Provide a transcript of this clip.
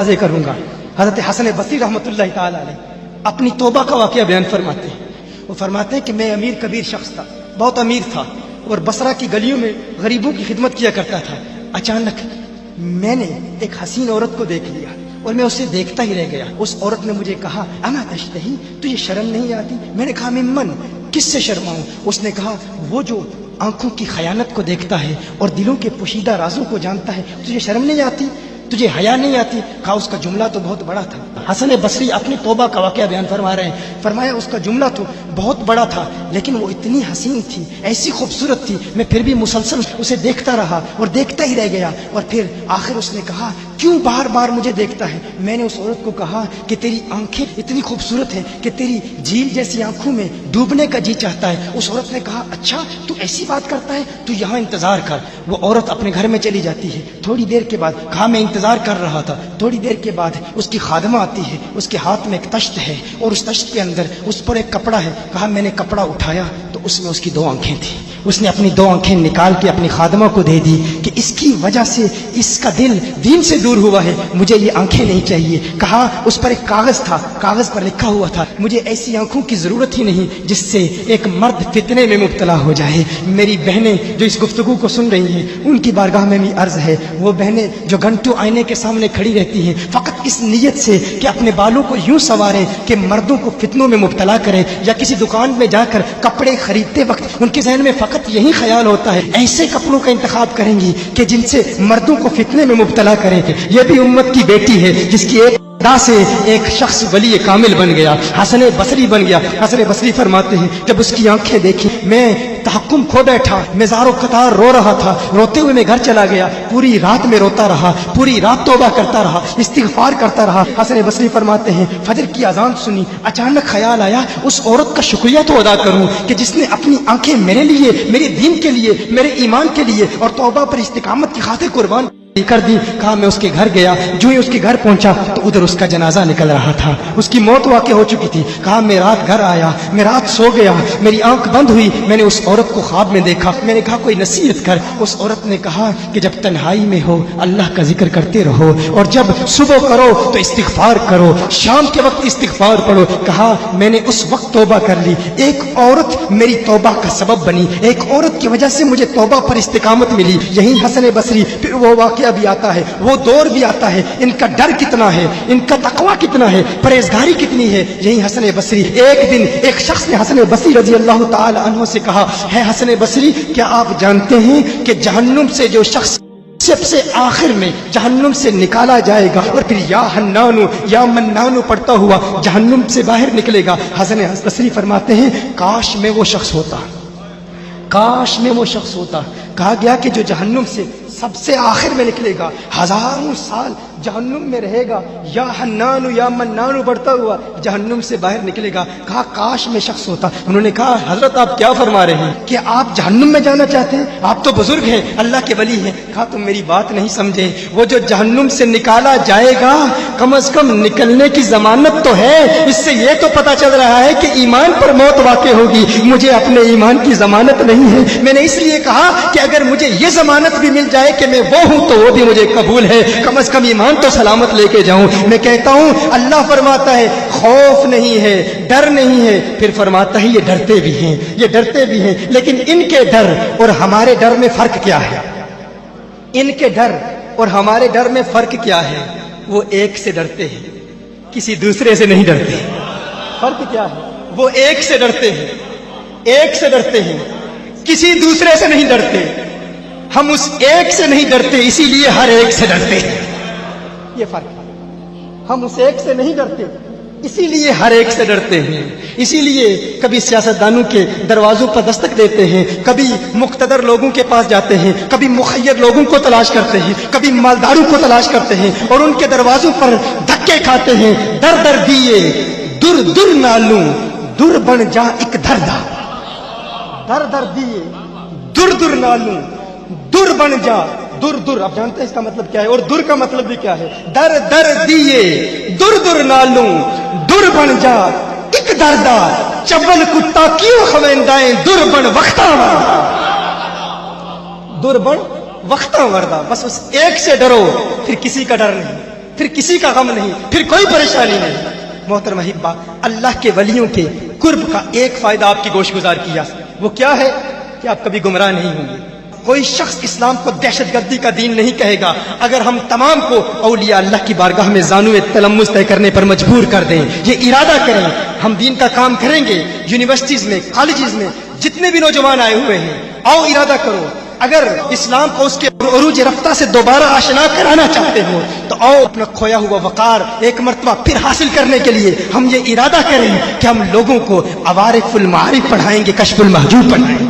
वाज़ेह करूंगा। हज़रत हसन बसरी रहमतुल्लाह ताला अलैह अपनी तौबा का वाक़या बयान फरमाते हैं। वो फरमाते हैं कि मैं अमीर कबीर शख्स था, बहुत अमीर था और बसरा की गलियों में गरीबों की खिदमत किया करता था। अचानक मैंने एक हसीन औरत को देख लिया और मैं उसे देखता ही रह गया। उस औरत ने मुझे कहा, अमा तश्तही, तुझे शर्म नहीं आती? मैंने कहा, मिम्मन, किससे शर्माऊं? उसने कहा, वो जो आंखों की खयानत को देखता है और दिलों के पोशीदा राजों को जानता है, तुझे शर्म नहीं आती? तुझे हया नहीं आती? कहा, उसका जुमला तो बहुत बड़ा था। हसन बसरी अपनी तौबा का वाक़या बयान फरमा रहे हैं। फरमाया, उसका जुमला तो बहुत बड़ा था लेकिन वो इतनी हसीन थी, ऐसी खूबसूरत थी, मैं फिर भी मुसलसल उसे देखता रहा और देखता ही रह गया। और फिर आखिर उसने कहा, क्यों बार बार मुझे देखता है? मैंने उस औरत को कहा कि तेरी आंखें इतनी खूबसूरत हैं कि तेरी झील जैसी आंखों में डूबने का जी चाहता है। उस औरत ने कहा, अच्छा तू ऐसी बात करता है, तू यहाँ इंतजार कर। वो औरत अपने घर में चली जाती है। थोड़ी देर के बाद, कहा, मैं इंतजार कर रहा था। थोड़ी देर के बाद उसकी खादमा आती है, उसके हाथ में एक तश्त है और उस तश्त के अंदर उस पर एक कपड़ा है। कहा, मैंने कपड़ा उठाया तो उसमें उसकी 2 आंखें थी। उसने अपनी 2 आंखें निकाल के अपनी खादमा को दे दी कि इसकी वजह से इसका दिल दीन से दूर हुआ है, मुझे ये आंखें नहीं चाहिए। कहा, उस पर एक कागज था, कागज पर लिखा हुआ था, मुझे ऐसी आंखों की जरूरत ही नहीं जिससे एक मर्द फितने में मुब्तला हो जाए। मेरी बहनें जो इस गुफ्तगू को सुन रही हैं, उनकी बारगाह में भी अर्ज है, वो बहनें जो घंटों आईने के सामने खड़ी रहती हैं फकत इस नीयत से कि अपने बालों को यूं संवारें कि मर्दों को फितनों में मुब्तला करें, या किसी दुकान में जाकर कपड़े खरीदते वक्त उनके जहन में फकत यही ख्याल होता है, ऐसे कपड़ों का इंतखाब करेंगी कि जिनसे मर्दों को फितने में मुब्तला करें। ये भी उम्मत की बेटी है जिसकी एक अदा से एक शख्स वली कामिल बन गया, हसन बसरी बन गया। हसन बसरी फरमाते हैं, जब उसकी आंखें देखी मैं तहक्कुम खो बैठा, मैं ज़ारो कतार रो रहा था। रोते हुए मैं घर चला गया, पूरी रात में रोता रहा, पूरी रात तौबा करता रहा, इस्तिग़फ़ार करता रहा। हसन बसरी फरमाते हैं, फजर की अजान सुनी, अचानक ख्याल आया उस औरत का शुक्रिया तो अदा करूं कि जिसने अपनी आंखें मेरे लिए, मेरे दीन के लिए, मेरे ईमान के लिए और तौबा पर इस्तिकामत की खातिर कुर्बान कर दी। कहा, मैं उसके घर गया, जो ही उसके घर पहुंचा तो उधर उसका जनाजा निकल रहा था, उसकी मौत वाक़ई हो चुकी थी। कहा, मैं रात घर आया, मैं रात सो गया, मेरी आंख बंद हुई, मैंने उस औरत को ख्वाब में देखा। मैंने कहा, कोई नसीहत कर। उस औरत ने कहा कि जब तन्हाई में हो अल्लाह का जिक्र करते रहो और जब सुबह करो तो इस्तिग़फ़ार करो, शाम के वक्त इस्तिग़फ़ार पढ़ो। कहा, मैंने उस वक्त तौबा कर ली, एक औरत मेरी तौबा का सबब बनी, एक औरत की वजह से मुझे तौबा पर इस्तिकामत मिली। यही हसन बसरी, फिर वो वाक़या भी आता है, वो दौर भी आता है, इनका डर कितना है, इनका तकवा कितना है, परहेजगारी कितनी है। यही हसन बसरी, एक दिन एक शख्स ने हसन बसरी रजी अल्लाह ताला अन्हु से कहा, है हसन बसरी, क्या आप जानते हैं कि जहन्नुम से जो शख्स सबसे आखिर में जहन्नुम से निकाला जाएगा और फिर या हन्नानु या मन्नानु पढ़ता हुआ जहन्नुम से बाहर निकलेगा। हसन बसरी फरमाते हैं, काश में वो शख्स होता, काश में वो शख्स होता। कहा गया कि जो जहन्नुम से सबसे आखिर में निकलेगा, हजारों साल जहन्नुम में रहेगा, या हन्नानु या मन्नानु बढ़ता हुआ जहन्नुम से बाहर निकलेगा। कहा, काश में शख्स होता। उन्होंने कहा, हजरत आप क्या फरमा रहे हैं कि आप जहन्नुम में जाना चाहते हैं? आप तो बुजुर्ग हैं, अल्लाह के वली हैं। कहा, तुम मेरी बात नहीं समझे, वो जो जहन्नुम से निकाला जाएगा कम अज कम निकलने की जमानत तो है, इससे ये तो पता चल रहा है कि ईमान पर मौत वाक़ई होगी। मुझे अपने ईमान की जमानत नहीं है। मैंने इसलिए कहा कि अगर मुझे ये जमानत भी मिल जाए कि मैं वो हूं तो वो भी मुझे कबूल है, कम अज कम ईमान तो सलामत लेके जाऊं। मैं कहता हूं, अल्लाह फरमाता है खौफ नहीं है, डर नहीं है, फिर फरमाता है ये डरते भी हैं, ये डरते भी हैं। लेकिन इनके डर और हमारे डर में फर्क क्या है? इनके डर और हमारे डर में फर्क क्या है? वो एक से डरते हैं, किसी दूसरे से नहीं डरते। फर्क क्या है? वो एक से डरते हैं, एक से डरते हैं, किसी दूसरे से नहीं डरते। हम उस एक से नहीं डरते, इसीलिए हर एक से डरते हैं। ये फर्क है। हम उस एक से नहीं डरते, इसीलिए हर एक से डरते हैं। इसीलिए कभी सियासतदानों के दरवाजों पर दस्तक देते हैं, कभी मुख्तदर लोगों के पास जाते हैं, कभी मुखय्यर लोगों को तलाश करते हैं, कभी मालदारों को तलाश करते हैं और उनके दरवाजों पर धक्के खाते हैं। दर दर दिए दुर दुर नालू, दुर बन जा एक दरदा। दर दर दिए दुर दुर नालू, दुर बन जा। दुर दुर, आप जानते हैं इसका मतलब क्या है, और दुर का मतलब भी क्या है? दर दर दिए दुर दुर नालू, दुर बन जा एक दरदा। चबल कुत्ता क्यों खवेंदाएं, दुर बन वक्ता वर्दा, दुर बन वक्ता वर्दा। बस उस एक से डरो, फिर किसी का डर नहीं, پھر کسی کا غم نہیں، پھر کوئی پریشانی نہیں۔ محترم احبا، اللہ کے ولیوں کے قرب کا ایک فائدہ آپ کی گوش گزار کیا، وہ کیا ہے کہ آپ کبھی گمراہ نہیں ہوں گے۔ کوئی شخص اسلام کو دہشت گردی کا دین نہیں کہے گا اگر ہم تمام کو اولیاء اللہ کی بارگاہ میں زانو تلمس طے کرنے پر مجبور کر دیں، یہ ارادہ کریں ہم دین کا کام کریں گے۔ یونیورسٹیز میں، کالجز میں جتنے بھی نوجوان آئے ہوئے ہیں، آؤ ارادہ کرو، اگر اسلام کو اس کے عروج رفتہ سے دوبارہ آشنا کرانا چاہتے ہو تو آؤ اپنا کھویا ہوا وقار ایک مرتبہ پھر حاصل کرنے کے لیے ہم یہ ارادہ کریں کہ ہم لوگوں کو عوارف المعارف پڑھائیں گے، کشف المحجوب پڑھائیں گے۔